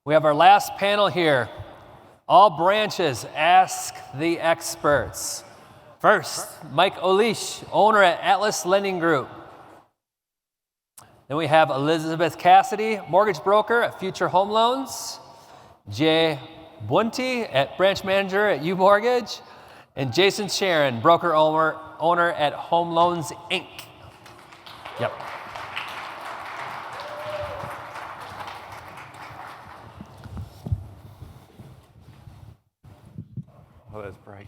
We have our last panel here. All branches ask the experts. First, Mike Olesh, owner at Atlas Lending Group. Then we have Elizabeth Cassidy, mortgage broker at Future Home Loans. Jay Bunte, branch manager at UMortgage. And Jason Sharon, broker owner at Home Loans, Inc. Yep. Oh, that's bright.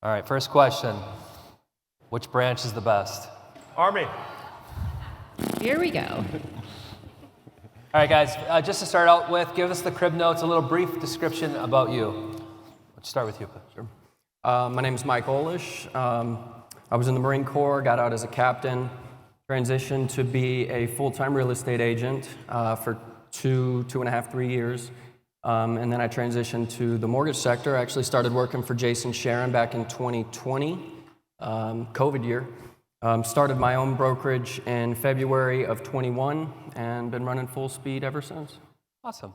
All right, first question. Which branch is the best? Army. Here we go. All right, guys, just to start out with, give us the crib notes, a little brief description about you. Let's start with you. Sure. My name is Mike Olesh. I was in the Marine Corps, got out as a captain, transitioned to be a full-time real estate agent for two and a half, 3 years. And then I transitioned to the mortgage sector. I actually started working for Jason Sharon back in 2020, COVID year. Started my own brokerage in February of 21 and been running full speed ever since. Awesome.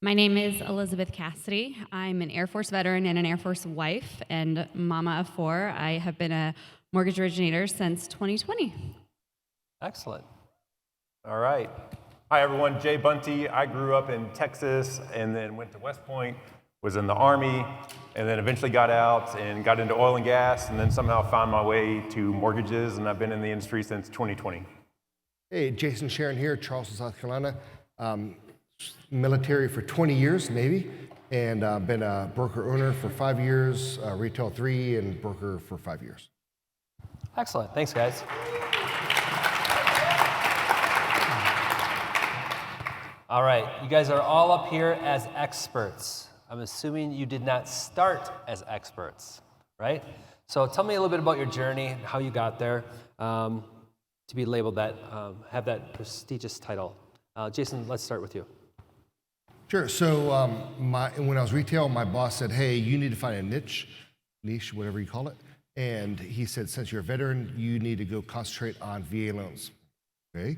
My name is Elizabeth Cassidy. I'm an Air Force veteran and an Air Force wife and mama of 4. I have been a mortgage originator since 2020. Excellent. All right. Hi, everyone. Jay Bunte. I grew up in Texas and then went to West Point, was in the Army, and then eventually got out and got into oil and gas, and then somehow found my way to mortgages, and I've been in the industry since 2020. Hey, Jason Sharon here, Charleston, South Carolina. Military for 20 years, Navy, and been a broker owner for 5 years, retail 3, and broker for 5 years. Excellent. Thanks, guys. All right, you guys are all up here as experts. I'm assuming you did not start as experts, right? So tell me a little bit about your journey, how you got there to be labeled that, have that prestigious title. Jason, let's start with you. Sure. So when I was retail, my boss said, hey, you need to find a niche, whatever you call it. And he said, since you're a veteran, you need to go concentrate on VA loans. Okay.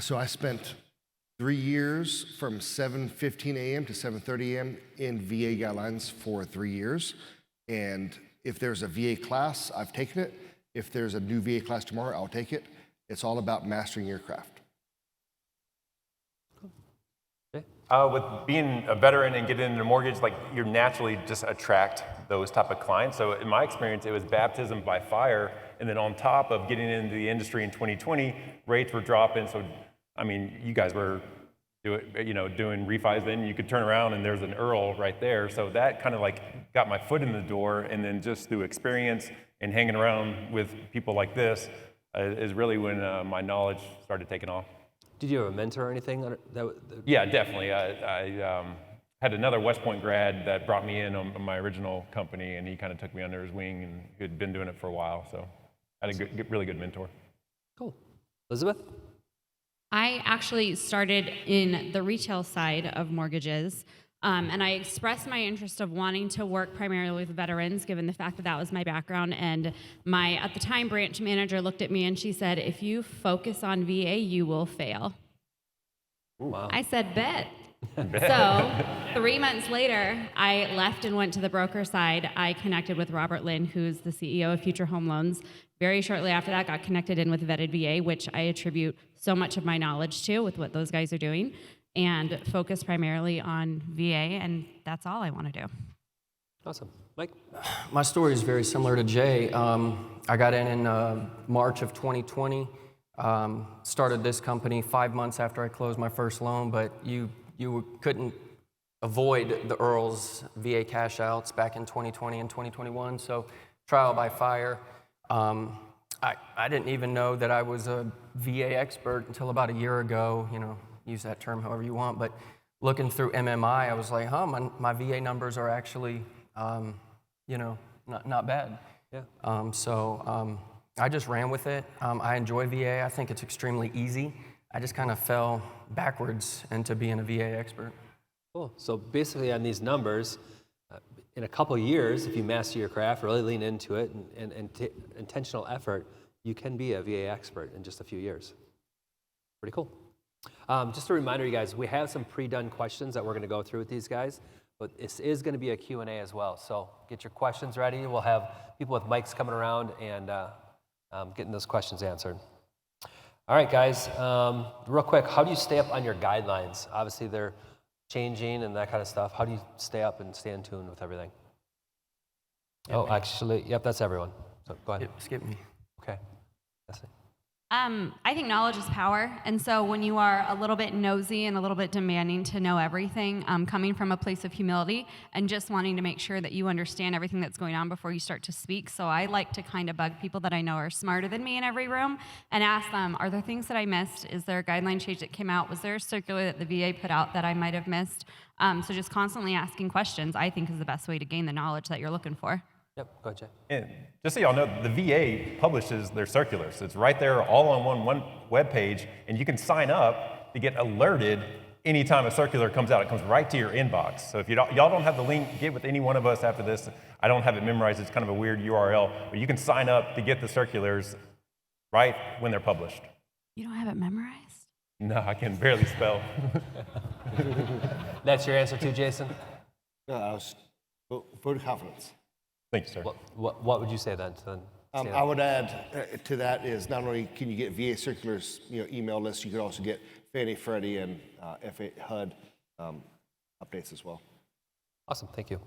So I spent 3 years from 7:15 a.m. to 7:30 a.m. in VA guidelines for 3 years. And if there's a VA class, I've taken it. If there's a new VA class tomorrow, I'll take it. It's all about mastering your craft. With being a veteran and getting into mortgage, like you naturally just attract those type of clients. So in my experience, it was baptism by fire. And then on top of getting into the industry in 2020, rates were dropping. So, I mean, you guys were doing refis then. You could turn around and there's an Earl right there. So that kind of like got my foot in the door. And then just through experience and hanging around with people like this is really when my knowledge started taking off. Did you have a mentor or anything? Yeah, definitely. I had another West Point grad that brought me in on my original company, and he kind of took me under his wing, and he had been doing it for a while, so I had a really good mentor. Cool. Elizabeth? I actually started in the retail side of mortgages, and I expressed my interest of wanting to work primarily with veterans, given the fact that that was my background. And my, at the time, branch manager looked at me and she said, if you focus on VA, you will fail. Ooh, wow. I said, bet. So 3 months later, I left and went to the broker side. I connected with Robert Lynn, who's the CEO of Future Home Loans. Very shortly after that, got connected in with Vetted VA, which I attribute so much of my knowledge to with what those guys are doing, and focus primarily on VA, and that's all I want to do. Awesome. Mike? My story is very similar to Jay. I got in March of 2020, started this company 5 months after I closed my first loan, but you couldn't avoid the Earl's VA cash outs back in 2020 and 2021, so trial by fire. I didn't even know that I was a VA expert until about a year ago, use that term however you want, but looking through MMI, I was like, my VA numbers are actually, not bad. Yeah. So I just ran with it. I enjoy VA. I think it's extremely easy. I just kind of fell backwards into being a VA expert. Cool. So basically on these numbers, in a couple years, if you master your craft, really lean into it, and intentional effort, you can be a VA expert in just a few years. Pretty cool. Just a reminder, you guys, we have some pre-done questions that we're going to go through with these guys, but this is going to be a Q&A as well. So get your questions ready. We'll have people with mics coming around and getting those questions answered. All right, guys, real quick, how do you stay up on your guidelines? Obviously, they're changing and that kind of stuff. How do you stay up and stay in tune with everything? Oh, actually, yep, that's everyone. So go ahead. Skip me. Okay. That's it. I think knowledge is power, and so when you are a little bit nosy and a little bit demanding to know everything, coming from a place of humility and just wanting to make sure that you understand everything that's going on before you start to speak. So I like to kind of bug people that I know are smarter than me in every room and ask them, are there things that I missed? Is there a guideline change that came out? Was there a circular that the VA put out that I might have missed? So just constantly asking questions, I think, is the best way to gain the knowledge that you're looking for. Yep, go ahead, Jay. And just so y'all know, the VA publishes their circulars. It's right there all on one web page, and you can sign up to get alerted anytime a circular comes out. It comes right to your inbox. So if y'all don't have the link, get with any one of us after this. I don't have it memorized. It's kind of a weird URL, but you can sign up to get the circulars right when they're published. You don't have it memorized? No, I can barely spell. That's your answer too, Jason? No, I was vote of confidence. Thank you, sir. What would you say then? I would add to that is not only can you get VA circulars, email lists, you could also get Fannie, Freddie, and HUD updates as well. Awesome, thank you.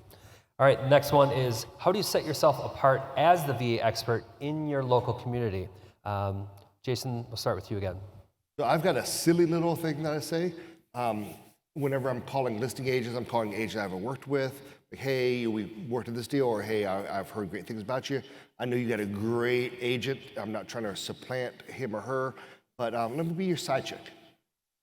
All right, next one is, how do you set yourself apart as the VA expert in your local community? Jason, we'll start with you again. So I've got a silly little thing that I say. Whenever I'm calling listing agents, I'm calling agents I haven't worked with. Like, hey, we worked on this deal, or hey, I've heard great things about you. I know you got a great agent. I'm not trying to supplant him or her, but let me be your side chick.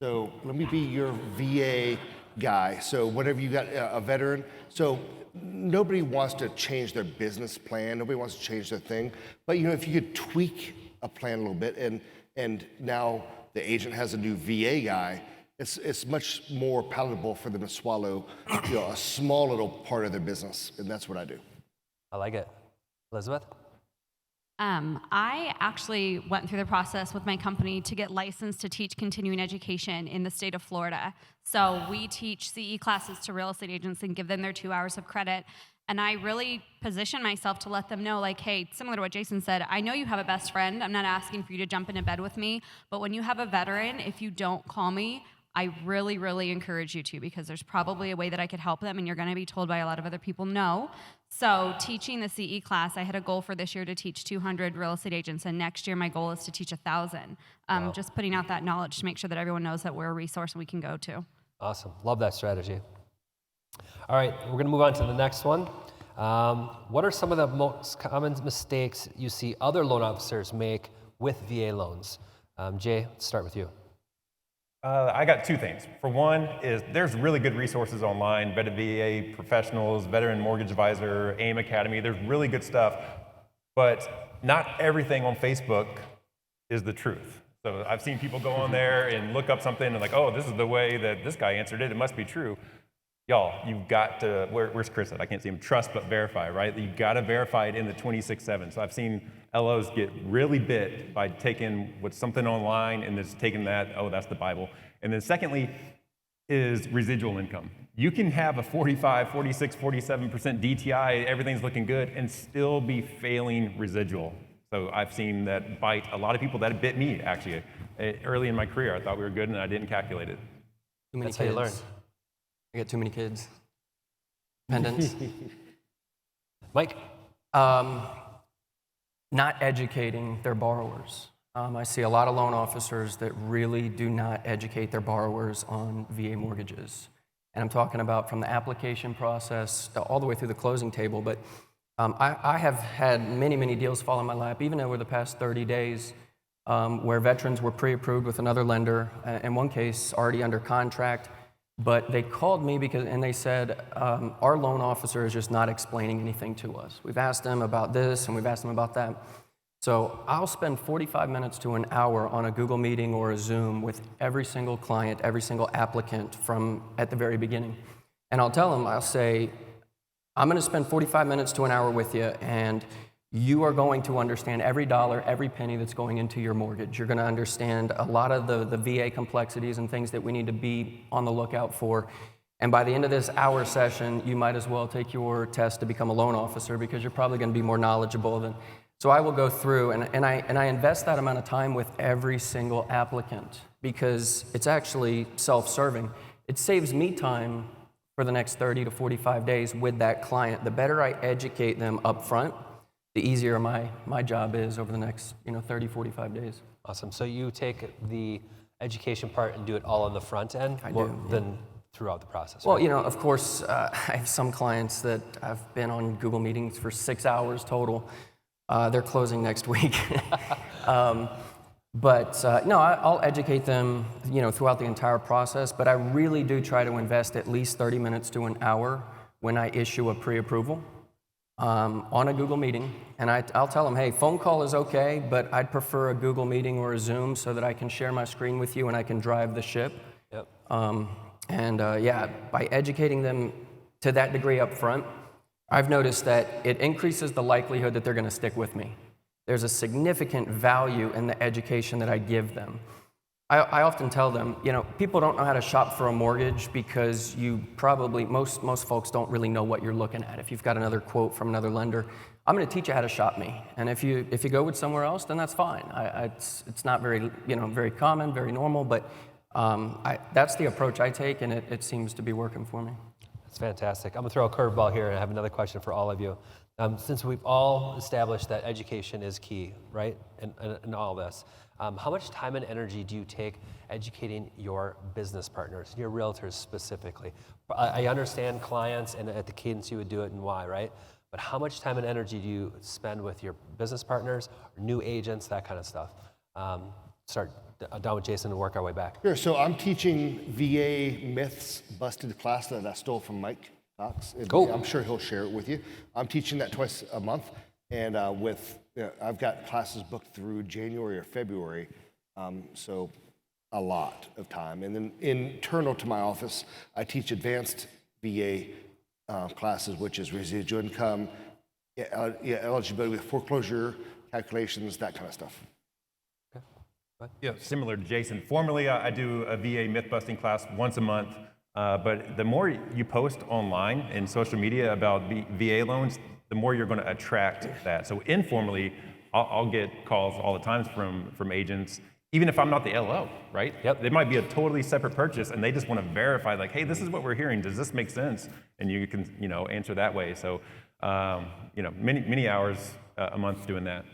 So let me be your VA guy. So whenever you got a veteran, so nobody wants to change their business plan. Nobody wants to change their thing. But if you could tweak a plan a little bit, and now the agent has a new VA guy, it's much more palatable for them to swallow a small little part of their business, and that's what I do. I like it. Elizabeth? I actually went through the process with my company to get licensed to teach continuing education in the state of Florida. So we teach CE classes to real estate agents and give them their 2 hours of credit. And I really position myself to let them know, like, hey, similar to what Jason said, I know you have a best friend. I'm not asking for you to jump into bed with me. But when you have a veteran, if you don't call me, I really, really encourage you to, because there's probably a way that I could help them, and you're going to be told by a lot of other people no. So teaching the CE class, I had a goal for this year to teach 200 real estate agents, and next year my goal is to teach 1,000. Wow. Just putting out that knowledge to make sure that everyone knows that we're a resource we can go to. Awesome. Love that strategy. All right, we're going to move on to the next one. What are some of the most common mistakes you see other loan officers make with VA loans? Jay, let's start with you. I got 2 things. For one is there's really good resources online, Better VA Professionals, Veteran Mortgage Advisor, AIME Academy. There's really good stuff, but not everything on Facebook is the truth. So I've seen people go on there and look up something and like, oh, this is the way that this guy answered it. It must be true. Y'all, you've got to, where's Chris at? I can't see him. Trust but verify, right? You've got to verify it in the 26-7. So I've seen LOs get really bit by taking what's something online and just taking that, oh, that's the Bible. And then secondly is residual income. You can have a 45, 46, 47% DTI, everything's looking good, and still be failing residual. So I've seen that bite a lot of people. That bit me, actually. Early in my career, I thought we were good and I didn't calculate it. Too many That's kids. how you learn. I got too many kids. Dependents. Mike? Not educating their borrowers. I see a lot of loan officers that really do not educate their borrowers on VA mortgages. And I'm talking about from the application process all the way through the closing table. But I have had many, many deals fall in my lap, even over the past 30 days, where veterans were pre-approved with another lender, in one case already under contract. But they called me and they said, our loan officer is just not explaining anything to us. We've asked them about this and we've asked them about that. So I'll spend 45 minutes to an hour on a Google meeting or a Zoom with every single client, every single applicant from at the very beginning. And I'll tell them, I'll say, I'm going to spend 45 minutes to an hour with you, and you are going to understand every dollar, every penny that's going into your mortgage. You're going to understand a lot of the VA complexities and things that we need to be on the lookout for. And by the end of this hour session, you might as well take your test to become a loan officer because you're probably going to be more knowledgeable than. So I will go through and I invest that amount of time with every single applicant because it's actually self-serving. It saves me time for the next 30 to 45 days with that client. The better I educate them up front, the easier my job is over the next 30, 45 days. Awesome. So you take the education part and do it all on the front end than throughout the process, Well, right? of course, I have some clients that I've been on Google meetings for 6 hours total. They're closing next week. But I'll educate them, throughout the entire process. But I really do try to invest at least 30 minutes to an hour when I issue a pre-approval on a Google meeting. And I'll tell them, hey, phone call is okay, but I'd prefer a Google meeting or a Zoom so that I can share my screen with you and I can drive the ship. Yep. By educating them to that degree up front, I've noticed that it increases the likelihood that they're going to stick with me. There's a significant value in the education that I give them. I often tell them, people don't know how to shop for a mortgage because most folks don't really know what you're looking at. If you've got another quote from another lender, I'm going to teach you how to shop me. And if you go with somewhere else, then that's fine. It's not very, very common, very normal, but that's the approach I take, and it seems to be working for me. That's fantastic. I'm going to throw a curveball here, and I have another question for all of you. Since we've all established that education is key, right, in all this, how much time and energy do you take educating your business partners, your realtors specifically? I understand clients and at the cadence you would do it and why, right? But how much time and energy do you spend with your business partners, or new agents, that kind of stuff? Start down with Jason and work our way back. Sure. So I'm teaching VA Myths Busted class that I stole from Mike Cox. Cool. I'm sure he'll share it with you. I'm teaching that twice a month, and I've got classes booked through January or February, so a lot of time. And then internal to my office, I teach advanced VA classes, which is residual income, eligibility with foreclosure calculations, that kind of stuff. Yeah, similar to Jason. Formerly, I do a VA myth-busting class once a month, but the more you post online and social media about VA loans, the more you're going to attract that. So informally, I'll get calls all the time from agents, even if I'm not the LO, right? Yep. It might be a totally separate purchase, and they just want to verify, like, hey, this is what we're hearing. Does this make sense? And you can, answer that way. So, many hours a month doing that.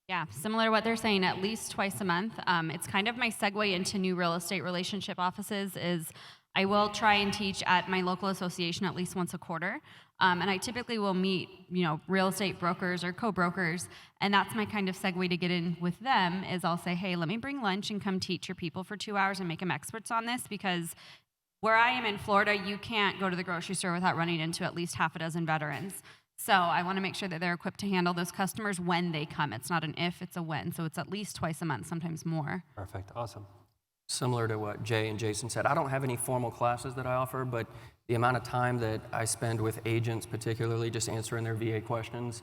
Yeah, similar to what they're saying, at least twice a month. It's kind of my segue into new real estate relationship offices is I will try and teach at my local association at least once a quarter. And I typically will meet, real estate brokers or co-brokers. And that's my kind of segue to get in with them is I'll say, hey, let me bring lunch and come teach your people for 2 hours and make them experts on this because where I am in Florida, you can't go to the grocery store without running into at least half a dozen veterans. So I want to make sure that they're equipped to handle those customers when they come. It's not an if, it's a when. So it's at least twice a month, sometimes more. Perfect. Awesome. Similar to what Jay and Jason said, I don't have any formal classes that I offer, but the amount of time that I spend with agents, particularly just answering their VA questions,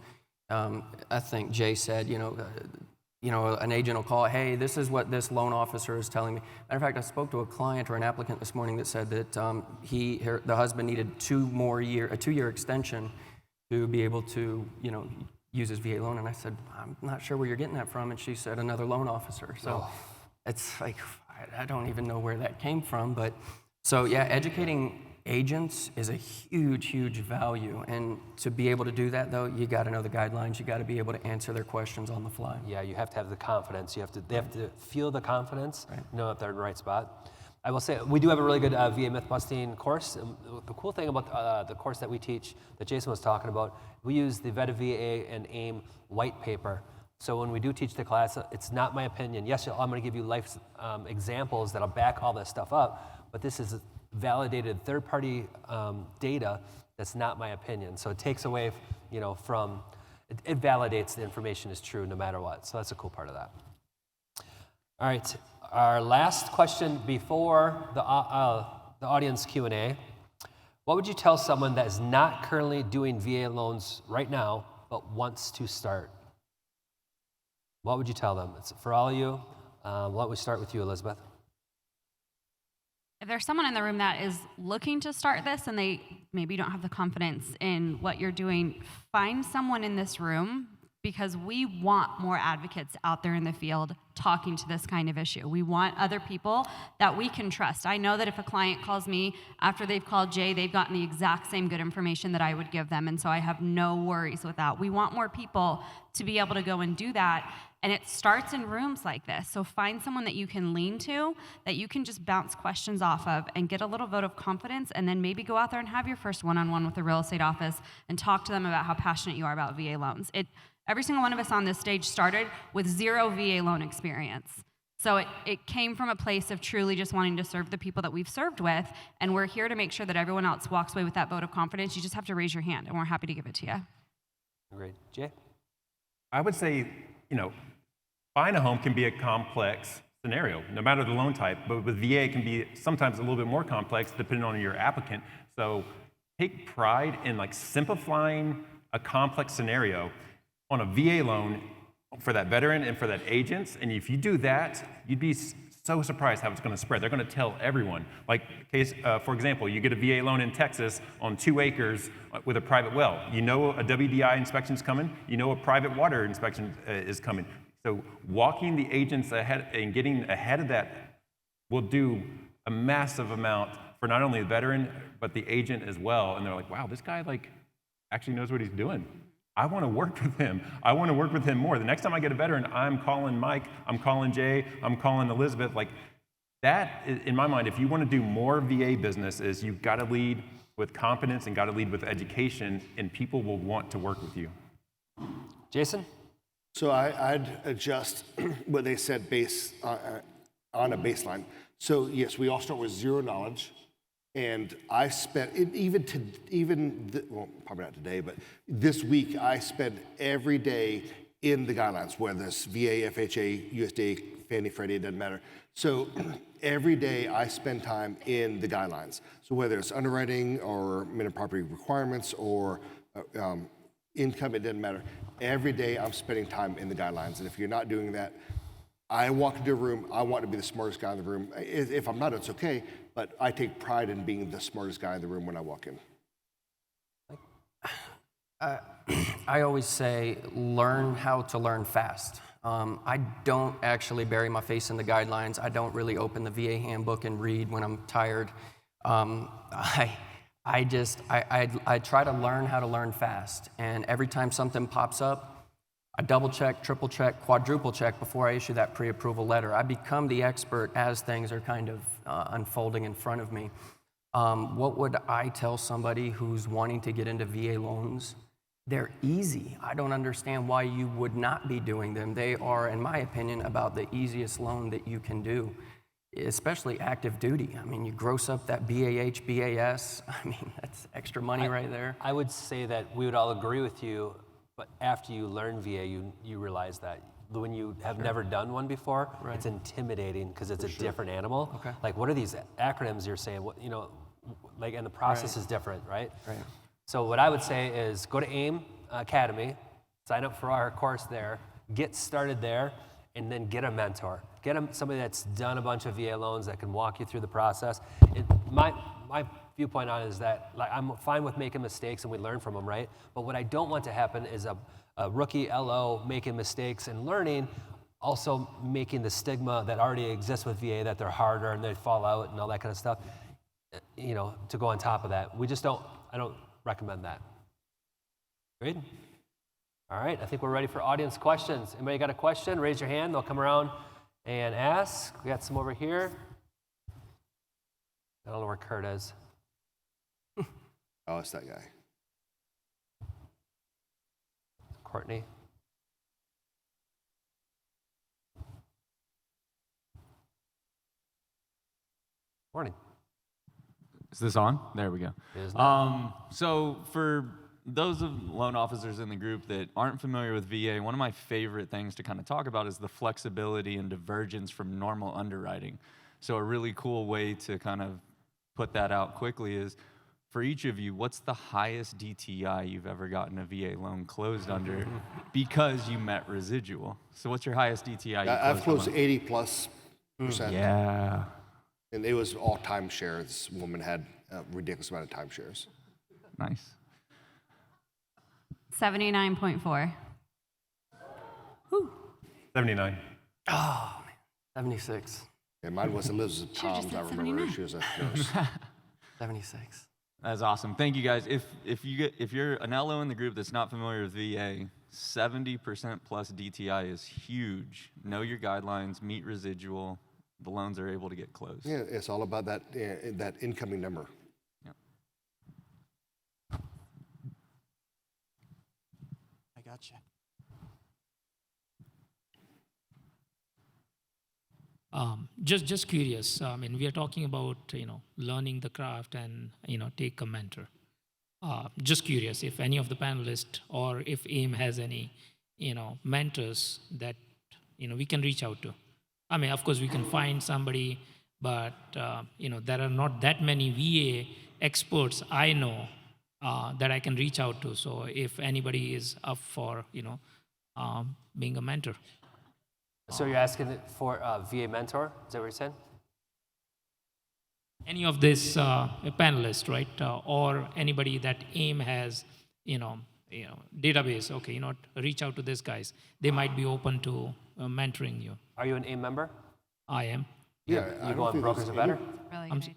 I think Jay said, an agent will call, hey, this is what this loan officer is telling me. Matter of fact, I spoke to a client or an applicant this morning that said that the husband needed 2-year extension to be able to, use his VA loan. And I said, I'm not sure where you're getting that from. And she said, another loan officer. So it's like, I don't even know where that came from. But so yeah, educating agents is a huge, huge value. And to be able to do that though, you got to know the guidelines. You got to be able to answer their questions on the fly. Yeah, you have to have the confidence. They have to feel the confidence, know that they're in the right spot. I will say, we do have a really good VA myth-busting course. The cool thing about the course that we teach, that Jason was talking about, we use the Vetted VA and AIME white paper. So when we do teach the class, it's not my opinion. Yes, I'm going to give you life examples that'll back all this stuff up, but this is validated third-party data that's not my opinion. So it takes away, from, it validates the information is true no matter what. So that's a cool part of that. All right. Our last question before the audience Q&A. What would you tell someone that is not currently doing VA loans right now but wants to start, what would you tell them? It's for all of you. Why don't we start with you, Elizabeth? If there's someone in the room that is looking to start this and they maybe don't have the confidence in what you're doing, find someone in this room, because we want more advocates out there in the field talking to this kind of issue. We want other people that we can trust. I know that if a client calls me after they've called Jay, they've gotten the exact same good information that I would give them, and so I have no worries with that. We want more people to be able to go and do that, and it starts in rooms like this. So find someone that you can lean to, that you can just bounce questions off of and get a little vote of confidence, and then maybe go out there and have your first one-on-one with the real estate office and talk to them about how passionate you are about VA loans. Every single one of us on this stage started with 0 VA loan experience. So it came from a place of truly just wanting to serve the people that we've served with, and we're here to make sure that everyone else walks away with that vote of confidence. You just have to raise your hand, and we're happy to give it to you. Great. Jay? I would say, buying a home can be a complex scenario, no matter the loan type, but with VA it can be sometimes a little bit more complex depending on your applicant. So take pride in simplifying a complex scenario on a VA loan for that veteran and for that agents. And if you do that, you'd be so surprised how it's going to spread. They're going to tell everyone. For example, you get a VA loan in Texas on 2 acres with a private well. You know a WDI inspection's coming. You know a private water inspection is coming. So walking the agents ahead and getting ahead of that will do a massive amount for not only the veteran, but the agent as well. And they're like, wow, this guy actually knows what he's doing. I want to work with him. I want to work with him more. The next time I get a veteran, I'm calling Mike, I'm calling Jay, I'm calling Elizabeth. That, in my mind, if you want to do more VA business, is you've got to lead with confidence and got to lead with education, and people will want to work with you. Jason? So I'd adjust what they said based on a baseline. So yes, we all start with 0 knowledge. And I spent, well, probably not today, but this week I spend every day in the guidelines, whether it's VA, FHA, USDA, Fannie, Freddie, it doesn't matter. So every day I spend time in the guidelines. So whether it's underwriting or minimum property requirements or income, it doesn't matter. Every day I'm spending time in the guidelines. And if you're not doing that, I walk into a room, I want to be the smartest guy in the room. If I'm not, it's okay, but I take pride in being the smartest guy in the room when I walk in. I always say, learn how to learn fast. I don't actually bury my face in the guidelines. I don't really open the VA handbook and read when I'm tired. I try to learn how to learn fast. And every time something pops up, I double check, triple check, quadruple check before I issue that pre-approval letter. I become the expert as things are kind of unfolding in front of me. What would I tell somebody who's wanting to get into VA loans? They're easy. I don't understand why you would not be doing them. They are, in my opinion, about the easiest loan that you can do, especially active duty. I mean, you gross up that BAH, BAS. I mean, that's extra money right there. I would say that we would all agree with you. But after you learn VA, you realize that when you have never done one before, it's intimidating because it's a different animal. Okay. What are these acronyms you're saying? And the process is different, right? Right. So what I would say is go to AIME Academy, sign up for our course there, get started there, and then get a mentor. Get somebody that's done a bunch of VA loans that can walk you through the process. My viewpoint on it is that I'm fine with making mistakes and we learn from them, right? But what I don't want to happen is a rookie LO making mistakes and learning, also making the stigma that already exists with VA that they're harder and they fall out and all that kind of stuff, to go on top of that. I don't recommend that. Great? All right, I think we're ready for audience questions. Anybody got a question? Raise your hand, they'll come around and ask. We got some over here. I don't know where Kurt is. Oh, it's that guy. Courtney. Morning. Is this on? There we go. It is now. So for those of loan officers in the group that aren't familiar with VA, one of my favorite things to kind of talk about is the flexibility and divergence from normal underwriting. So a really cool way to kind of put that out quickly is for each of you, what's the highest DTI you've ever gotten a VA loan closed under because you met residual? So what's your highest DTI? I've closed 80+%. Yeah. And it was all timeshare. This woman had a ridiculous amount of timeshares. Nice. 79.4. 79. 76. And mine was Elizabeth Should've just Toms. I said remember her. 79. She was a nurse. 76. That's awesome. Thank you guys. If you're an LO in the group that's not familiar with VA, 70% plus DTI is huge. Know your guidelines, meet residual. The loans are able to get closed. Yeah, it's all about that incoming number. Yep. I gotcha. Just curious. I mean, we are talking about learning the craft and take a mentor. Just curious if any of the panelists or if AIME has any mentors that we can reach out to. I mean, of course, we can find somebody, but there are not that many VA experts I know that I can reach out to. So if anybody is up for being a mentor. So you're asking for a VA mentor? Is that what you're saying? Any of this panelists, right, or anybody that AIME has, database. Okay, reach out to these guys. They might be open to mentoring you. Are you an AIME member? I am. Yeah, You go on Brokers Are Better? Really good idea.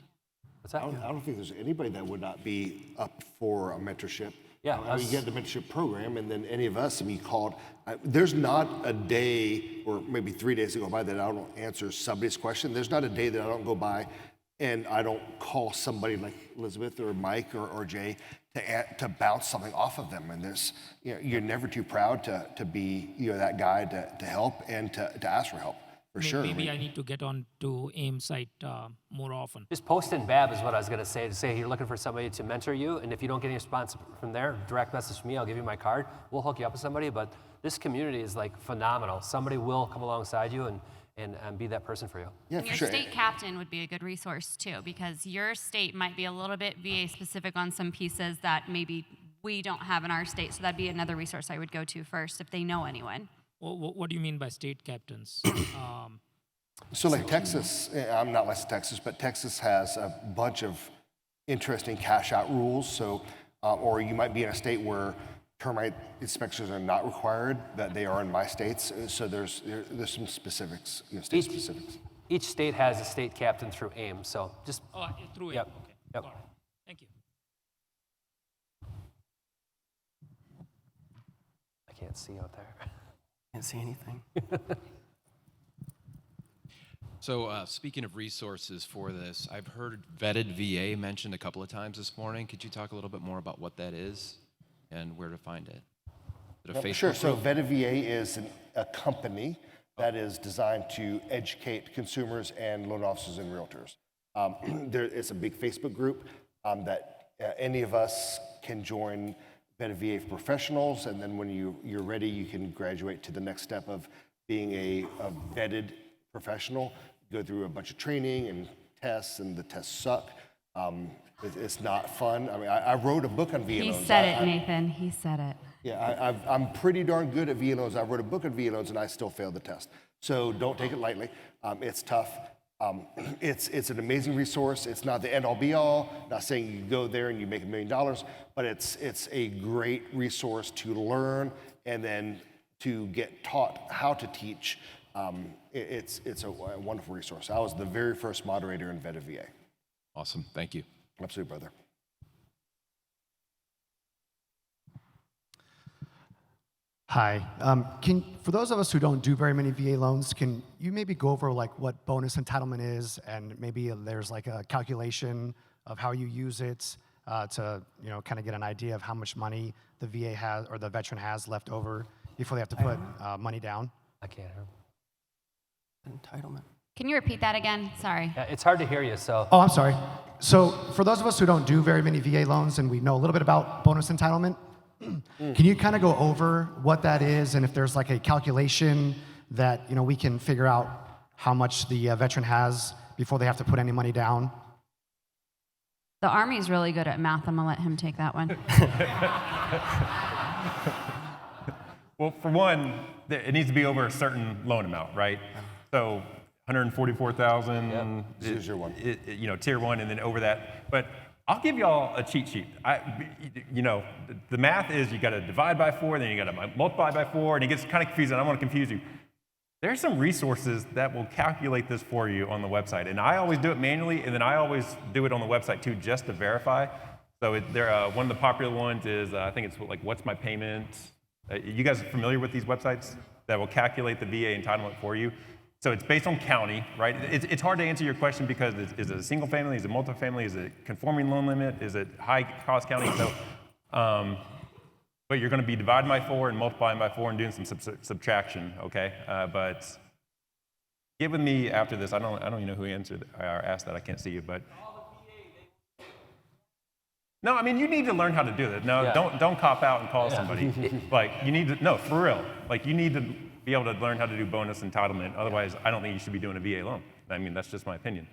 What's that? I don't think there's anybody that would not be up for a mentorship. Yeah, I mean, you get the mentorship program, and then any of us, called. There's not a day, or maybe 3 days that go by that I don't answer somebody's question. There's not a day that I don't go by and I don't call somebody like Elizabeth or Mike or Jay to bounce something off of them. And there's, you're never too proud to be that guy to help and to ask for help. For sure. Maybe I need to get on to AIME site more often. Just post in BAB is what I was going to say you're looking for somebody to mentor you, and if you don't get any response from there, direct message me, I'll give you my card. We'll hook you up with somebody, but this community is like phenomenal. Somebody will come alongside you and be that person for you. Yeah, And for your sure. state captain would be a good resource too, because your state might be a little bit VA specific on some pieces that maybe we don't have in our state. So that'd be another resource I would go to first if they know anyone. What do you mean by state captains? So like Texas, I'm not licensed in Texas, but Texas has a bunch of interesting cash out rules. So, or you might be in a state where termite inspections are not required, that they are in my states. So there's some specifics, state specifics. Each state has a state captain through AIME, so just Through AIME. Yep. Okay. Yep. Got it. Thank you. I can't see out there. Can't see anything. So speaking of resources for this, I've heard vetted VA mentioned a couple of times this morning. Could you talk a little bit more about what that is and where to find it? Is it a Facebook Sure. So group? Vetted VA is a company that is designed to educate consumers and loan officers and realtors. It's a big Facebook group that any of us can join Vetted VA for professionals, and then when you're ready, you can graduate to the next step of being a vetted professional. Go through a bunch of training and tests, and the tests suck. It's not fun. I mean, I wrote a book on VA He loans. said it, Nathan. He said it. Yeah, I'm pretty darn good at VA loans. I wrote a book on VA loans, and I still failed the test. So don't take it lightly. It's tough. It's an amazing resource. It's not the end-all be-all. Not saying you go there and you make $1 million, but it's a great resource to learn and then to get taught how to teach. It's a wonderful resource. I was the very first moderator in Vetted VA. Awesome. Thank you. Absolutely, brother. Hi. For those of us who don't do very many VA loans, can you maybe go over like what bonus entitlement is, and maybe there's like a calculation of how you use it to kind of get an idea of how much money the VA has or the veteran has left over before they have to put money down? I can't hear. Entitlement. Can you repeat that again? Sorry. Yeah, it's hard to hear you, so. Oh, I'm sorry. So for those of us who don't do very many VA loans and we know a little bit about bonus entitlement, can you kind of go over what that is and if there's like a calculation that we can figure out how much the veteran has before they have to put any money down? The Army's really good at math. I'm gonna let him take that one. Well, for one, it needs to be over a certain loan amount, right? So 144,000 is your one. Tier 1, and then over that. But I'll give y'all a cheat sheet. The math is you got to divide by 4, then you got to multiply by 4, and it gets kind of confusing. I don't want to confuse you. There's some resources that will calculate this for you on the website, and I always do it manually, and then I always do it on the website too, just to verify. So one of the popular ones is I think it's like What's My Payment. You guys are familiar with these websites that will calculate the VA entitlement for you? So it's based on county, right? It's hard to answer your question because is it a single family? Is it multifamily? Is it conforming loan limit? Is it high cost county? So, but you're going to be dividing by 4 and multiplying by 4 and doing some subtraction, okay? But get with me after this. I don't even know who answered or asked that. I can't see you, but. No, I mean, you need to learn how to do that. No, don't cop out and call somebody. You need to, no, for real. You need to be able to learn how to do bonus entitlement. Otherwise, I don't think you should be doing a VA loan. I mean, that's just my opinion.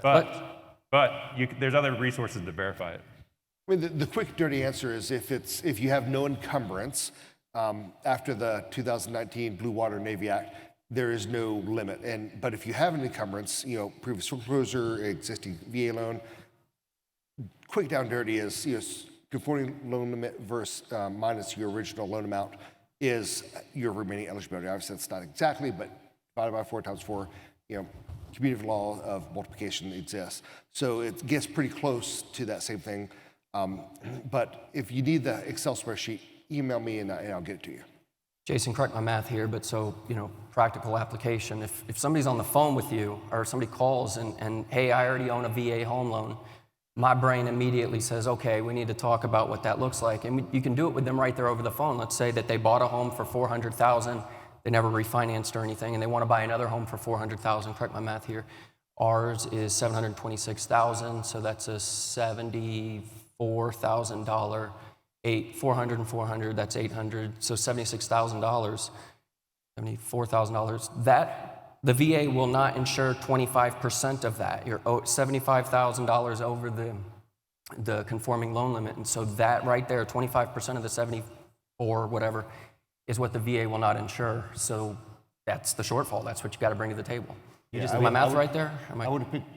But there's other resources to verify it. I mean, the quick, dirty answer is if you have no encumbrance after the 2019 Blue Water Navy Act, there is no limit. But if you have an encumbrance, previous foreclosure, existing VA loan, quick down dirty is conforming loan limit versus minus your original loan amount is your remaining eligibility. Obviously, that's not exactly, but divided by 4 times 4, community law of multiplication exists. So it gets pretty close to that same thing. But if you need the Excel spreadsheet, email me and I'll get it to you. Jason, correct my math here, but practical application. If somebody's on the phone with you or somebody calls and hey, I already own a VA home loan, my brain immediately says, okay, we need to talk about what that looks like. And you can do it with them right there over the phone. Let's say that they bought a home for $400,000, they never refinanced or anything, and they want to buy another home for $400,000. Correct my math here. Ours is $726,000, so that's a $74,000. 400 and 400, that's 800, so $76,000, $74,000. The VA will not insure 25% of that. You're $75,000 over the conforming loan limit. And so that right there, 25% of the 74, whatever, is what the VA will not insure. So that's the shortfall. That's what you got to bring to the table. Am my math right there? I would have picked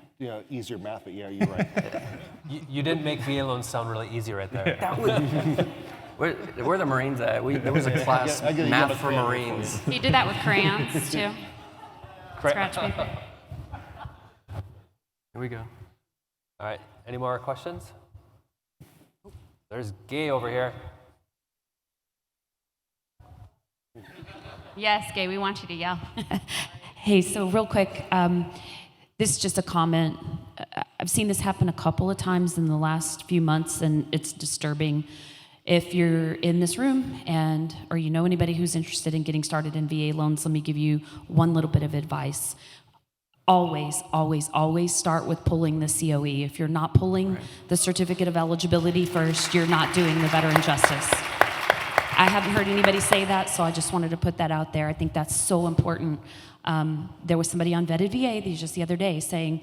easier math, but yeah, you're right. You didn't make VA loans sound really easy right there. That was, where are the Marines at? There was a class, math for Marines. He did that with crayons, too. Scratch paper. Here we go. All right, any more questions? There's Gay over here. Yes, Gay, we want you to yell. Hey, so real quick, this is just a comment. I've seen this happen a couple of times in the last few months, and it's disturbing. If you're in this room or you know anybody who's interested in getting started in VA loans, let me give you one little bit of advice. Always, always, always start with pulling the COE. If you're not pulling the certificate of eligibility first, you're not doing the veteran justice. I haven't heard anybody say that, so I just wanted to put that out there. I think that's so important. There was somebody on Vetted VA just the other day saying,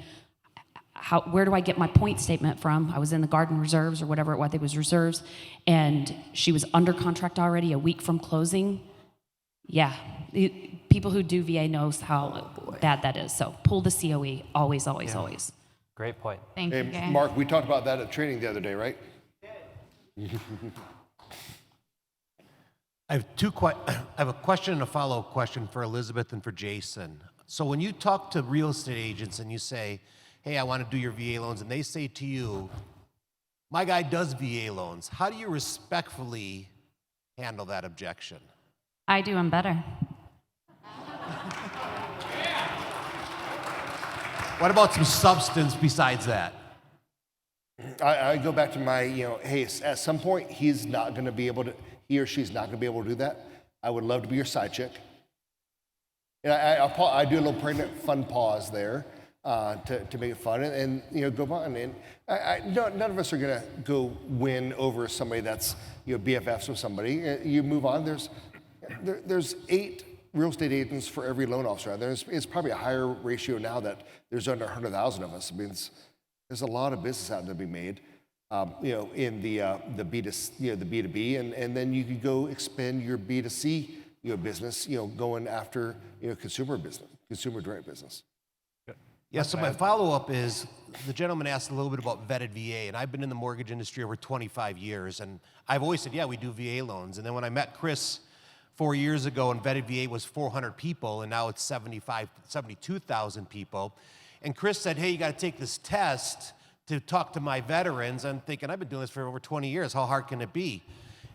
where do I get my point statement from? I was in the Garden Reserves or whatever it was reserves, and she was under contract already a week from closing. Yeah, people who do VA knows how bad that is. So pull the COE, always, always, always. Great point. Thank you, Gay. Mark, we talked about that at training the other day, right? I have a question and a follow-up question for Elizabeth and for Jason. So when you talk to real estate agents and you say, hey, I want to do your VA loans, and they say to you, my guy does VA loans, how do you respectfully handle that objection? I do them better. What about some substance besides that? I go back to my, hey, at some point, he or she's not going to be able to do that. I would love to be your side chick. And I do a little pregnant fun pause there to make it fun and go on. And none of us are going to go win over somebody that's BFFs with somebody. You move on. There's 8 real estate agents for every loan officer. It's probably a higher ratio now that there's under 100,000 of us. I mean, There's a lot of business out there to be made, in the B2B, and then you could go expand your B2C, business, going after, consumer direct business. Yeah, so my follow-up is, the gentleman asked a little bit about vetted VA, and I've been in the mortgage industry over 25 years, and I've always said, yeah, we do VA loans. And then when I met Chris 4 years ago, and vetted VA was 400 people, and now it's 72,000 people. And Chris said, hey, you got to take this test to talk to my veterans. I'm thinking, I've been doing this for over 20 years. How hard can it be?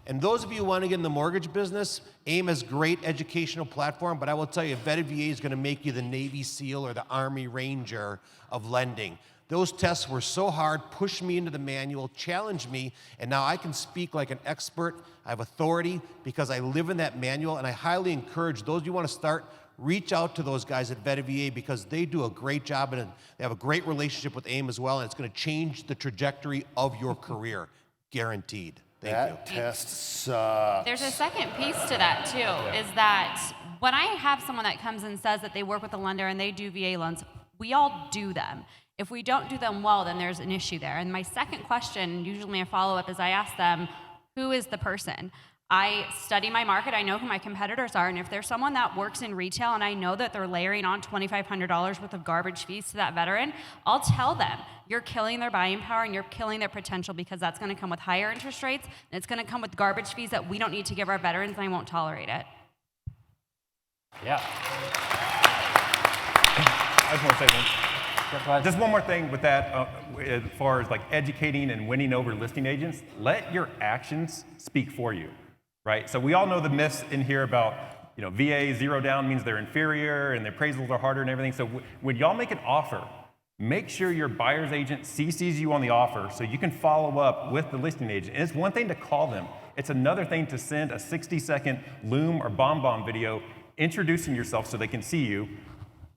And those of you who want to get in the mortgage business, AIME has great educational platform, but I will tell you, vetted VA is going to make you the Navy SEAL or the Army Ranger of lending. Those tests were so hard, pushed me into the manual, challenged me, and now I can speak like an expert. I have authority because I live in that manual, and I highly encourage those of you who want to start, reach out to those guys at vetted VA because they do a great job, and they have a great relationship with AIME as well, and it's going to change the trajectory of your career, guaranteed. That test sucks. There's a second piece to that too, is that when I have someone that comes and says that they work with a lender and they do VA loans, we all do them. If we don't do them well, then there's an issue there. And my second question, usually my follow-up, is I ask them, who is the person? I study my market, I know who my competitors are, and if there's someone that works in retail and I know that they're layering on $2,500 worth of garbage fees to that veteran, I'll tell them, you're killing their buying power and you're killing their potential because that's gonna come with higher interest rates and it's gonna come with garbage fees that we don't need to give our veterans, and I won't tolerate it. Yeah. I just want to say something. Just one more thing with that, as far as like educating and winning over listing agents, let your actions speak for you. Right? So we all know the myths in here about, VA zero down means they're inferior and the appraisals are harder and everything. So when y'all make an offer, make sure your buyer's agent CCs you on the offer so you can follow up with the listing agent. And it's one thing to call them. It's another thing to send a 60-second Loom or BombBomb video introducing yourself so they can see you,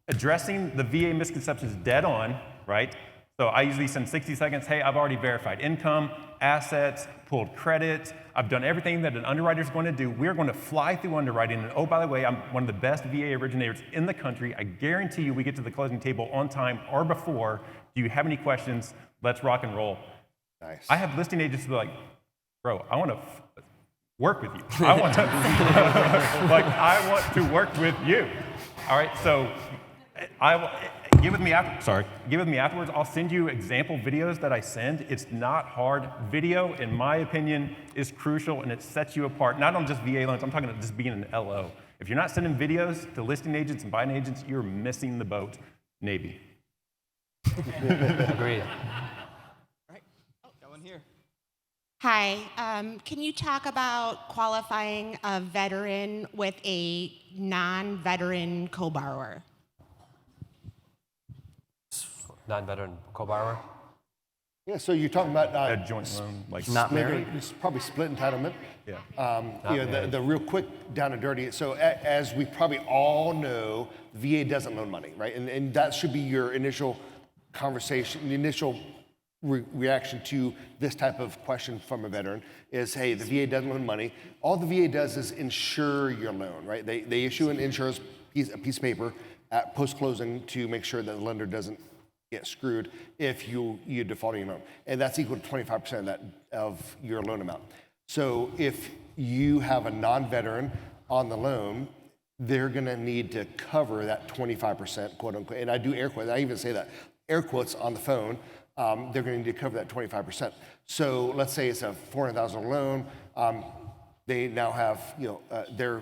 addressing the VA misconceptions dead on, right? So I usually send 60 seconds, hey, I've already verified income, assets, pulled credit, I've done everything that an underwriter is going to do. We're going to fly through underwriting, and oh, by the way, I'm one of the best VA originators in the country. I guarantee you we get to the closing table on time or before. Do you have any questions? Let's rock and roll. Nice. I have listing agents who are like, bro, I want to work with you. I want to work with you. All right, so get with me afterwards. I'll send you example videos that I send. It's not hard. Video, in my opinion, is crucial, and it sets you apart. Not on just VA loans. I'm talking about just being an LO. If you're not sending videos to listing agents and buying agents, you're missing the boat. Navy. Agreed. All right. Oh, got one here. Hi. Can you talk about qualifying a veteran with a non-veteran co-borrower? Non-veteran co-borrower? Yeah, so you're talking about A joint loan, like Not married? It's probably split entitlement. Yeah. The real quick down and dirty. So as we probably all know, VA doesn't loan money, right? And that should be your initial conversation, the initial reaction to this type of question from a veteran is, hey, the VA doesn't loan money. All the VA does is insure your loan, right? They issue an insurance piece of paper at post-closing to make sure that the lender doesn't get screwed if you default on your loan. And that's equal to 25% of your loan amount. So if you have a non-veteran on the loan, they're gonna need to cover that 25%, quote unquote, and I do air quotes, I even say that, air quotes on the phone, they're gonna need to cover that 25%. So let's say it's a $400,000 loan, they now have, their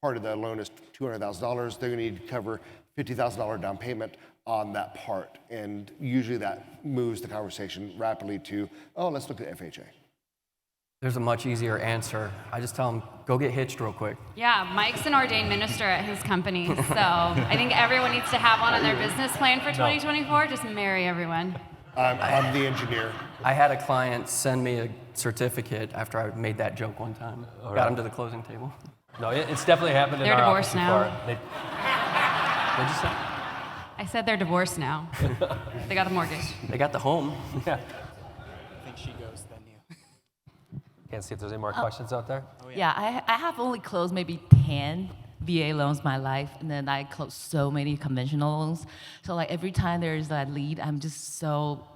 part of the loan is $200,000, they're gonna need to cover $50,000 down payment on that part. And usually that moves the conversation rapidly to, oh, let's look at FHA. There's a much easier answer. I just tell them, go get hitched real quick. Yeah, Mike's an ordained minister at his company, so I think everyone needs to have one on their business plan for 2024. Just marry everyone. I'm the engineer. I had a client send me a certificate after I made that joke one time. Got him to the closing table. No, it's definitely happened in They're our divorced office now. before. What'd you say? I said they're divorced now. They got the mortgage. They got the home. Yeah. I think she goes, then you. Can't see if there's any more questions out there. Yeah, I have only closed maybe 10 VA loans my life, and then I closed so many conventional loans. So like every time there's that lead, I'm just so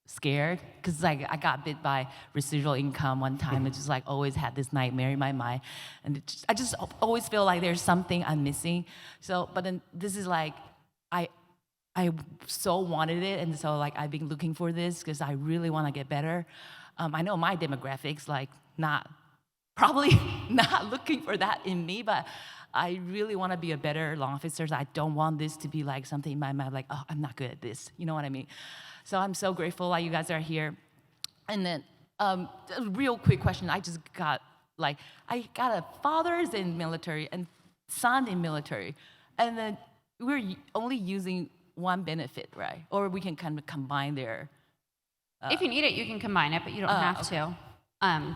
scared because like I got bit by residual income one time. It's just like always had this nightmare in my mind, and I just always feel like there's something I'm missing. So, but then this is like I so wanted it, and so like I've been looking for this because I really want to get better. I know my demographics like probably not looking for that in me, but I really want to be a better loan officer. So I don't want this to be like something in my mind like, oh, I'm not good at this. You know what I mean? So I'm so grateful that you guys are here. And then a real quick question. I got a father's in military and son in military, and then we're only using one benefit, right? Or we can kind of combine their. If you need it, you can combine it, but you don't have okay. to.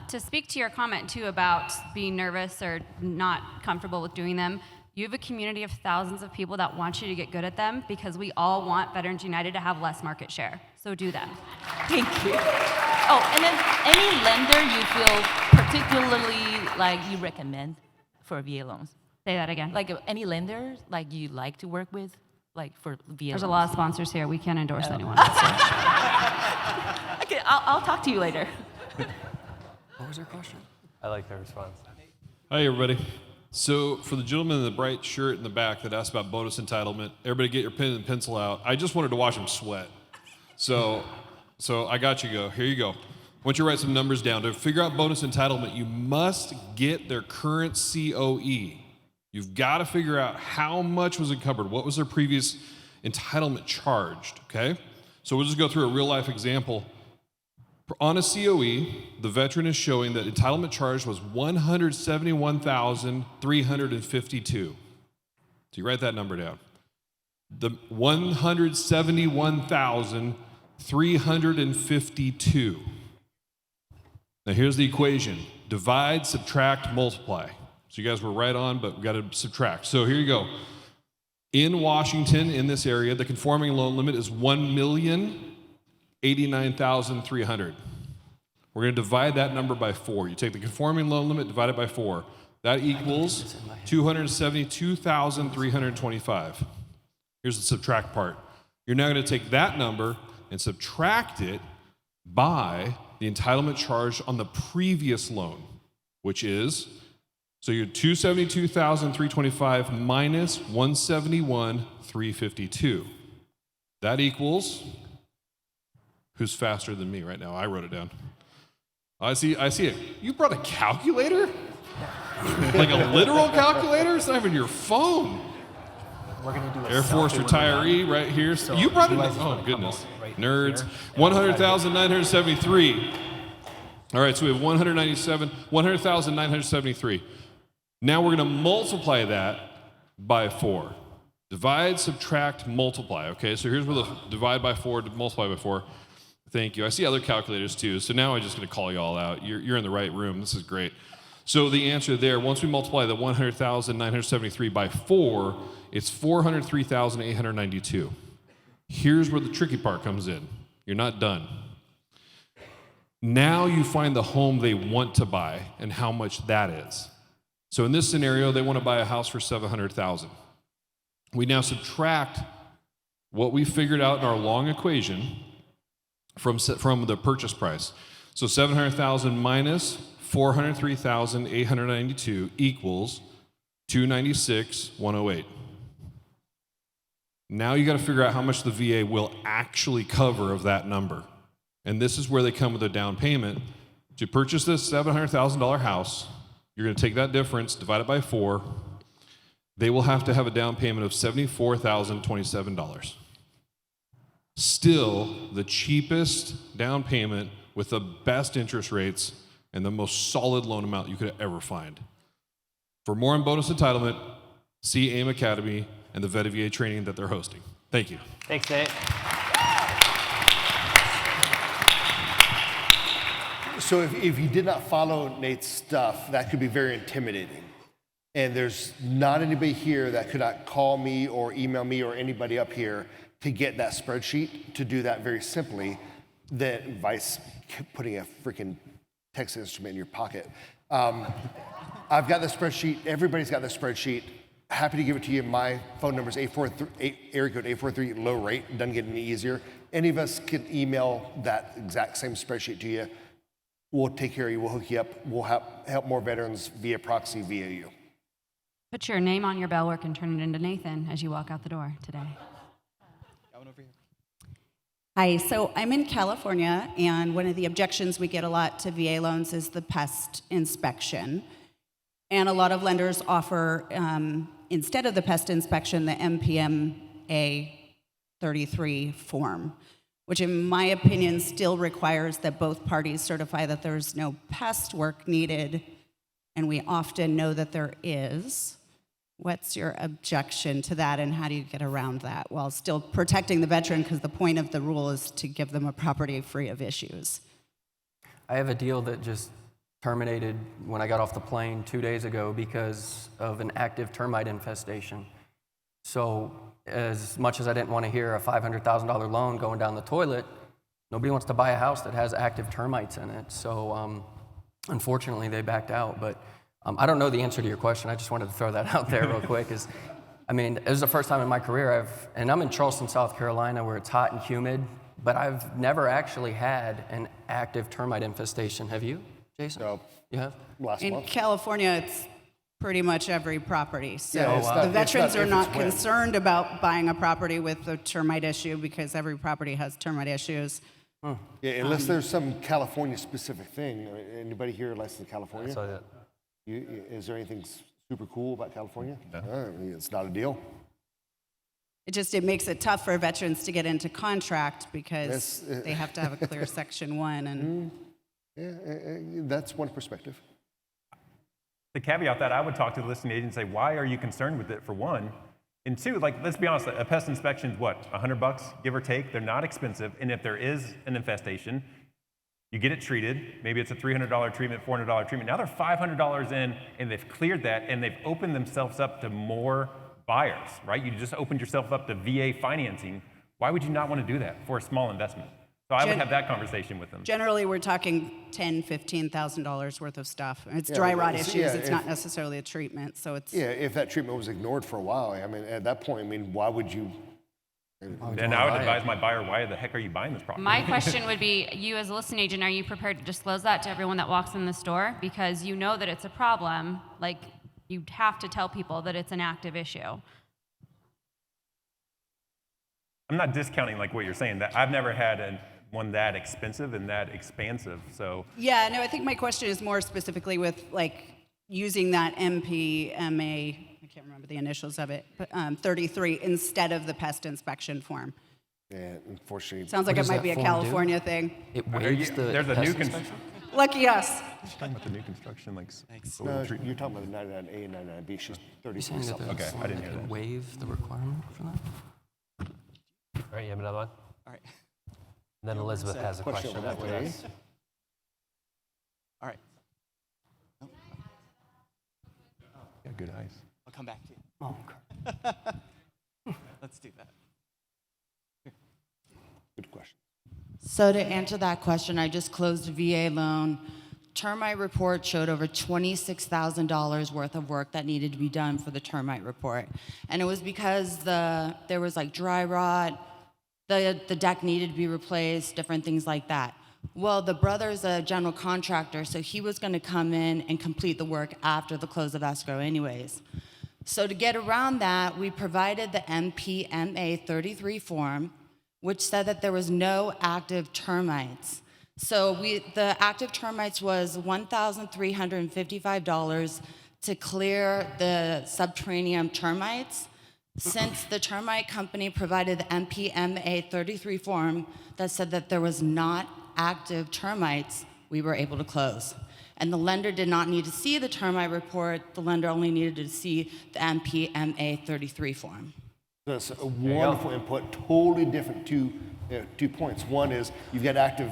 To speak to your comment too about being nervous or not comfortable with doing them, you have a community of thousands of people that want you to get good at them because we all want Veterans United to have less market share. So do them. Thank you. Oh, and then any lender you feel particularly like you recommend for VA loans? Say that again. Like any lender like you like to work with, like for VA There's loans? a lot of sponsors here. We can't endorse anyone. Okay, I'll talk to you later. What was your question? I like that response. Hi, everybody. So for the gentleman in the bright shirt in the back that asked about bonus entitlement, everybody get your pen and pencil out. I just wanted to watch him sweat. So I got you. Here you go. I want you to write some numbers down. To figure out bonus entitlement, you must get their current COE. You've got to figure out how much was encumbered. What was their previous entitlement charged, okay? So we'll just go through a real life example. On a COE, the veteran is showing that entitlement charge was $171,352. So you write that number down. The $171,352. Now here's the equation. Divide, subtract, multiply. So you guys were right on, but we got to subtract. So here you go. In Washington, in this area, the conforming loan limit is $1,089,300. We're going to divide that number by 4. You take the conforming loan limit, divide it by 4. That equals $272,325. Here's the subtract part. You're now going to take that number and subtract it by the entitlement charge on the previous loan, which is, so you're $272,325 minus $171,352. That equals, who's faster than me right now? I wrote it down. I see it. You brought a calculator? Like a literal calculator? It's not even your phone. We're gonna do a Air Force retiree right here. So you brought it. you guys Oh goodness, right nerds. here. 100,973. All right, so we have 100,973. Now we're going to multiply that by 4. Divide, subtract, multiply. Okay, so here's where the divide by 4, multiply by 4. Thank you. I see other calculators too. So now I'm just going to call you all out. You're in the right room. This is great. So the answer there, once we multiply the 100,973 by 4, it's 403,892. Here's where the tricky part comes in. You're not done. Now you find the home they want to buy and how much that is. So in this scenario, they want to buy a house for $700,000. We now subtract what we figured out in our long equation from the purchase price. So $700,000 minus $403,892 equals $296,108. Now you got to figure out how much the VA will actually cover of that number. And this is where they come with a down payment. To purchase this $700,000 house, you're going to take that difference, divide it by 4. They will have to have a down payment of $74,027. Still the cheapest down payment with the best interest rates and the most solid loan amount you could ever find. For more on bonus entitlement, see AIME Academy and the VA training that they're hosting. Thank you. Thanks, Nate. So if you did not follow Nate's stuff, that could be very intimidating. And there's not anybody here that could not call me or email me or anybody up here to get that spreadsheet, to do that very simply, than vice putting a freaking text instrument in your pocket. I've got the spreadsheet. Everybody's got the spreadsheet. Happy to give it to you. My phone number is area code 843 low rate. Doesn't get any easier. Any of us can email that exact same spreadsheet to you. We'll take care of you. We'll hook you up. We'll help more veterans via proxy, via you. Put your name on your bellwork and turn it into Nathan as you walk out the door today. Got one over here. Hi, so I'm in California, and one of the objections we get a lot to VA loans is the pest inspection. And a lot of lenders offer, instead of the pest inspection, the MPMA 33 form, which in my opinion still requires that both parties certify that there's no pest work needed, and we often know that there is. What's your objection to that, and how do you get around that while still protecting the veteran, because the point of the rule is to give them a property free of issues? I have a deal that just terminated when I got off the plane 2 days ago because of an active termite infestation. So as much as I didn't want to hear a $500,000 loan going down the toilet, nobody wants to buy a house that has active termites in it. So unfortunately, they backed out. But I don't know the answer to your question. I just wanted to throw that out there real quick. I mean, it was the first time in my career and I'm in Charleston, South Carolina, where it's hot and humid, but I've never actually had an active termite infestation. Have you, Jason? No. You have? In California, it's pretty much every property. So Yeah, the veterans are not when. concerned about buying a property with a termite issue because every property has termite issues. Yeah, unless there's some California-specific thing. Anybody here licensed in California? I saw that. Is there anything super cool about California? No. It's not a deal. It makes it tough for veterans to get into contract because they have to have a clear Section 1. And Yeah, that's one perspective. To caveat that, I would talk to the listing agent and say, why are you concerned with it, for one? And two, like, let's be honest, a pest inspection is what, $100, give or take? They're not expensive. And if there is an infestation, you get it treated. Maybe it's a $300 treatment, $400 treatment. Now they're $500 in, and they've cleared that, and they've opened themselves up to more buyers, right? You just opened yourself up to VA financing. Why would you not want to do that for a small investment? So I would have that conversation with them. generally, we're talking $10,000, $15,000 worth of stuff. It's dry rot issues. It's not necessarily a treatment. So it's if that treatment was ignored for a while, I mean, at that point, I mean, why would you? Then I would advise my buyer, why the heck are you buying this property? My question would be, you as a listing agent, are you prepared to disclose that to everyone that walks in the store? Because you know that it's a problem. Like, you have to tell people that it's an active issue. I'm not discounting like what you're saying. That I've never had one that expensive and that expansive. So yeah, no, I think my question is more specifically with like using that MPMA, I can't remember the initials of it, but 33 instead of the pest inspection form. Yeah, unfortunately. Sounds like it might be a California thing. It waives the there's a pest new inspection? Lucky us. She's talking about the new construction, like. No, you're talking about the 99A and 99B. She's 33 something. Okay, I didn't hear that. Waive the requirement for that? All right, you have another one? All right. And then Elizabeth has a question over after that, this. All right. Yeah, good eyes. I'll come back to you. Oh, okay. Let's do that. Good question. So to answer that question, I just closed a VA loan. Termite report showed over $26,000 worth of work that needed to be done for the termite report. And it was because there was like dry rot, the deck needed to be replaced, different things like that. Well, the brother's a general contractor, so he was gonna come in and complete the work after the close of escrow anyways. So to get around that, we provided the MPMA 33 form, which said that there was no active termites. So the active termites was $1,355 to clear the subterranean termites. Since the termite company provided the MPMA 33 form that said that there was not active termites, we were able to close. And the lender did not need to see the termite report. The lender only needed to see the MPMA 33 form. That's a wonderful input. Totally different two points. One is you've got active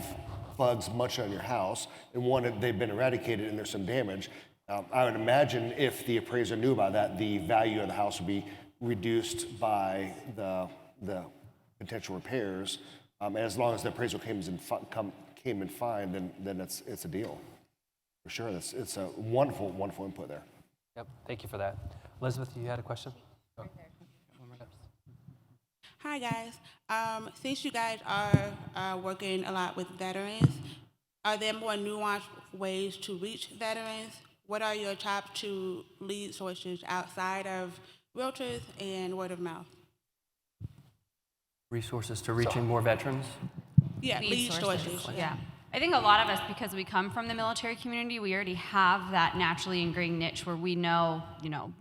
bugs much on your house, and one, they've been eradicated and there's some damage. I would imagine if the appraiser knew about that, the value of the house would be reduced by the potential repairs. As long as the appraisal came in fine, then it's a deal. For sure, it's a wonderful, wonderful input there. Yep, thank you for that. Elizabeth, you had a question? Oh. Hi, guys. Since you guys are working a lot with veterans, are there more nuanced ways to reach veterans? What are your top 2 lead sources outside of realtors and word of mouth? Resources to reaching more veterans? Yeah, lead sources. Yeah. I think a lot of us, because we come from the military community, we already have that naturally ingrained niche where we know,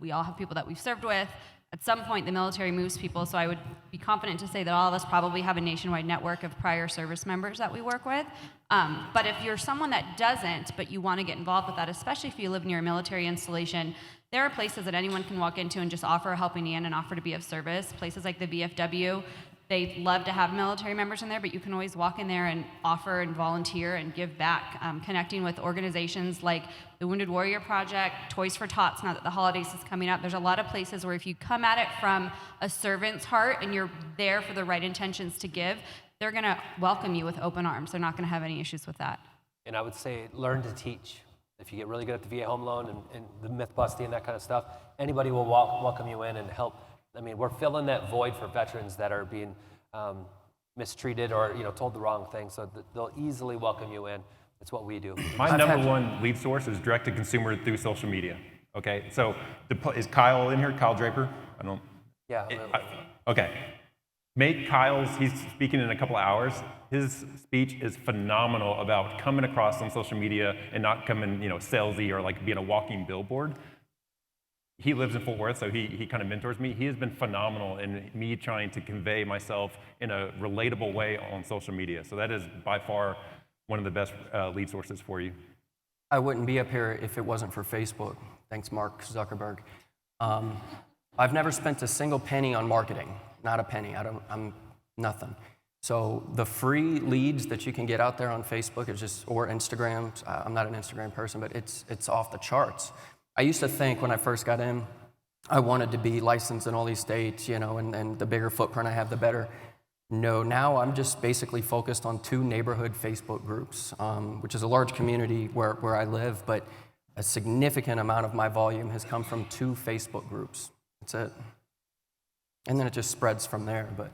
we all have people that we've served with. At some point, the military moves people, so I would be confident to say that all of us probably have a nationwide network of prior service members that we work with. But if you're someone that doesn't, but you want to get involved with that, especially if you live near a military installation, there are places that anyone can walk into and just offer a helping hand and offer to be of service. Places like the VFW, they love to have military members in there, but you can always walk in there and offer and volunteer and give back, connecting with organizations like the Wounded Warrior Project, Toys for Tots, now that the holidays is coming up. There's a lot of places where if you come at it from a servant's heart and you're there for the right intentions to give, they're going to welcome you with open arms. They're not going to have any issues with that. And I would say learn to teach. If you get really good at the VA home loan and the myth busting and that kind of stuff, anybody will welcome you in and help. I mean, we're filling that void for veterans that are being mistreated or told the wrong thing, so they'll easily welcome you in. It's what we do. My number one lead source is direct to consumer through social media. Okay, so is Kyle in here? Kyle Draper? I don't. Yeah. Okay. Make Kyle's. He's speaking in a couple of hours. His speech is phenomenal about coming across on social media and not coming, salesy or like being a walking billboard. He lives in Fort Worth, so he kind of mentors me. He has been phenomenal in me trying to convey myself in a relatable way on social media. So that is by far one of the best lead sources for you. I wouldn't be up here if it wasn't for Facebook. Thanks, Mark Zuckerberg. I've never spent a single penny on marketing. Not a penny. I'm nothing. So the free leads that you can get out there on Facebook is or Instagram. I'm not an Instagram person, but it's off the charts. I used to think when I first got in, I wanted to be licensed in all these states, and the bigger footprint I have, the better. No, now I'm just basically focused on 2 neighborhood Facebook groups, which is a large community where I live, but a significant amount of my volume has come from 2 Facebook groups. That's it. And then it just spreads from there, but.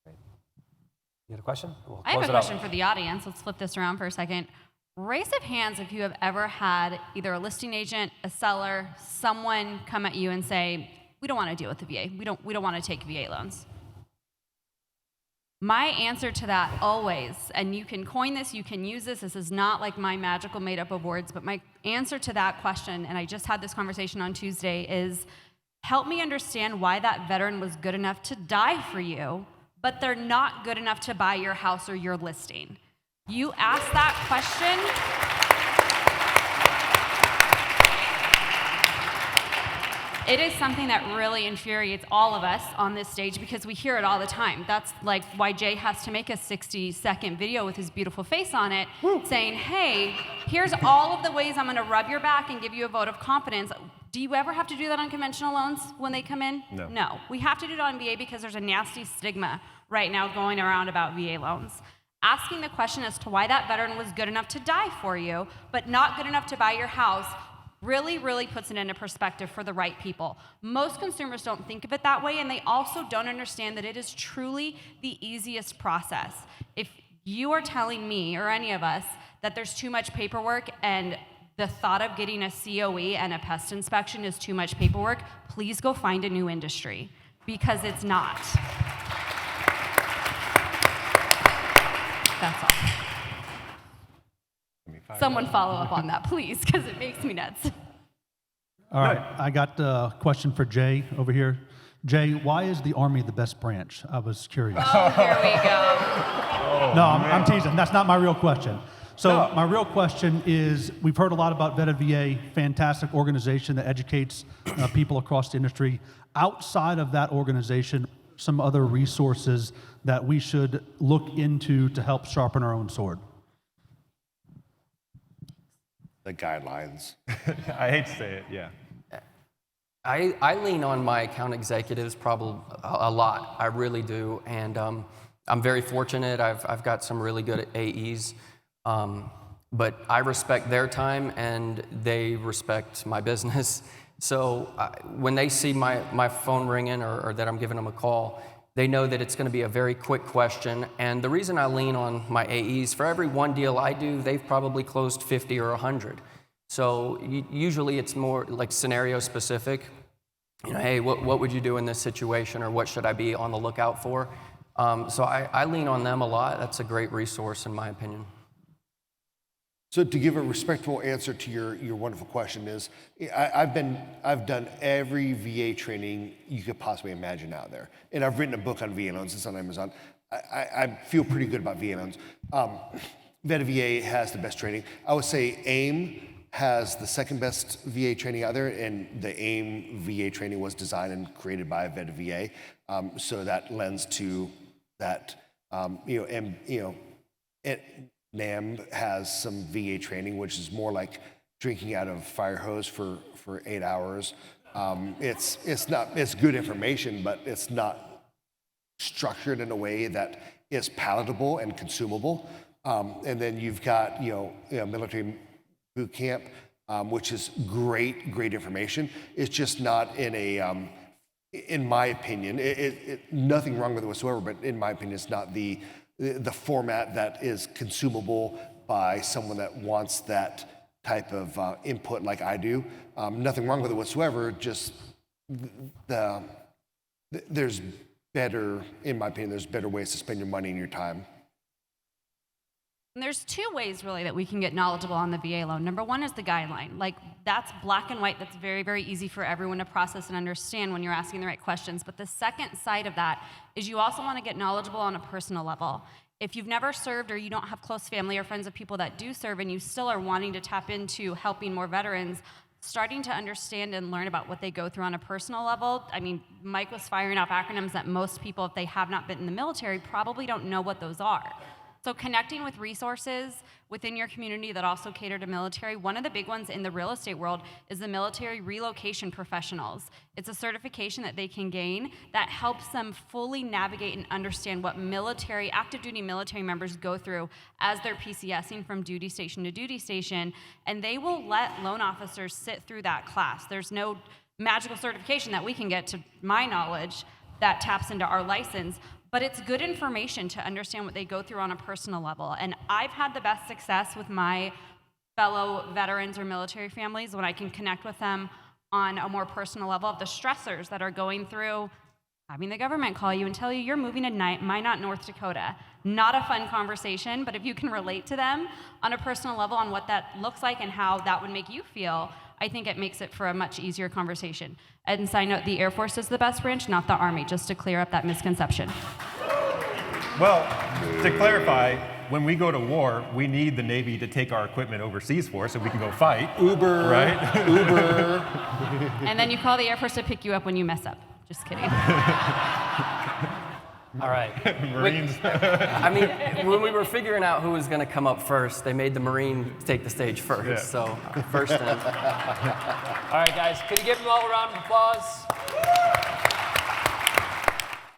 You got a question? I have a question for the audience. Let's flip this around for a second. Raise of hands if you have ever had either a listing agent, a seller, someone come at you and say, we don't want to deal with the VA. We don't want to take VA loans. My answer to that always, and you can coin this, you can use this is not like my magical made up of words, but my answer to that question, and I just had this conversation on Tuesday, is help me understand why that veteran was good enough to die for you, but they're not good enough to buy your house or your listing. You ask that question, it is something that really infuriates all of us on this stage because we hear it all the time. That's like why Jay has to make a 60-second video with his beautiful face on it saying, hey, here's all of the ways I'm gonna rub your back and give you a vote of confidence. Do you ever have to do that on conventional loans when they come in? No. We have to do it on VA because there's a nasty stigma right now going around about VA loans. Asking the question as to why that veteran was good enough to die for you, but not good enough to buy your house, really, really puts it into perspective for the right people. Most consumers don't think of it that way, and they also don't understand that it is truly the easiest process. If you are telling me, or any of us, that there's too much paperwork and the thought of getting a COE and a pest inspection is too much paperwork, please go find a new industry, because it's not. That's all. Someone follow up on that, please, because it makes me nuts. All right, I got a question for Jay over here. Jay, why is the Army the best branch? I was curious. Oh, here we go. No, I'm teasing. That's not my real question. So my real question is, we've heard a lot about Vetted VA, fantastic organization that educates people across the industry. Outside of that organization, some other resources that we should look into to help sharpen our own sword? The guidelines. I hate to say it, yeah. I lean on my account executives probably a lot. I really do, and I'm very fortunate. I've got some really good AEs, but I respect their time and they respect my business. So when they see my phone ringing or that I'm giving them a call, they know that it's going to be a very quick question. And the reason I lean on my AEs, for every one deal I do, they've probably closed 50 or 100. So usually it's more like scenario specific. You know, hey, what would you do in this situation, or what should I be on the lookout for? So I lean on them a lot. That's a great resource in my opinion. So to give a respectful answer to your wonderful question is, I've done every VA training you could possibly imagine out there. And I've written a book on VA loans. It's on Amazon. I feel pretty good about VA loans. Veta VA has the best training. I would say AIME has the second best VA training out there, and the AIME VA training was designed and created by Veta VA. So that lends to that, NAM has some VA training, which is more like drinking out of a fire hose for 8 hours. It's good information, but it's not structured in a way that is palatable and consumable. And then you've got military boot camp, which is great information. It's just not in a in my opinion, nothing wrong with it whatsoever, but in my opinion, it's not the format that is consumable by someone that wants that type of input like I do. Nothing wrong with it whatsoever, just there's better, in my opinion, there's better ways to spend your money and your time. And there's two ways really that we can get knowledgeable on the VA loan. Number one is the guideline. Like, that's black and white. That's very, very easy for everyone to process and understand when you're asking the right questions. But the second side of that is you also want to get knowledgeable on a personal level. If you've never served or you don't have close family or friends of people that do serve and you still are wanting to tap into helping more veterans, starting to understand and learn about what they go through on a personal level. I mean, Mike was firing off acronyms that most people, if they have not been in the military, probably don't know what those are. So connecting with resources within your community that also cater to military. One of the big ones in the real estate world is the military relocation professionals. It's a certification that they can gain that helps them fully navigate and understand what active duty military members go through as they're PCSing from duty station to duty station, and they will let loan officers sit through that class. There's no magical certification that we can get, to my knowledge, that taps into our license. But it's good information to understand what they go through on a personal level. And I've had the best success with my fellow veterans or military families when I can connect with them on a more personal level of the stressors that are going through having the government call you and tell you you're moving to Minot, North Dakota. Not a fun conversation, but if you can relate to them on a personal level on what that looks like and how that would make you feel, I think it makes it for a much easier conversation. And side note, the Air Force is the best branch, not the Army, just to clear up that misconception. Well, to clarify, when we go to war, we need the Navy to take our equipment overseas for us so we can go fight. Uber, right? Uber. And then you call the Air Force to pick you up when you mess up. Just kidding. All right. Marines. I mean, when we were figuring out who was going to come up first, they made the Marine take the stage first. Yeah. So first in. All right, guys, can you give them all a round of applause?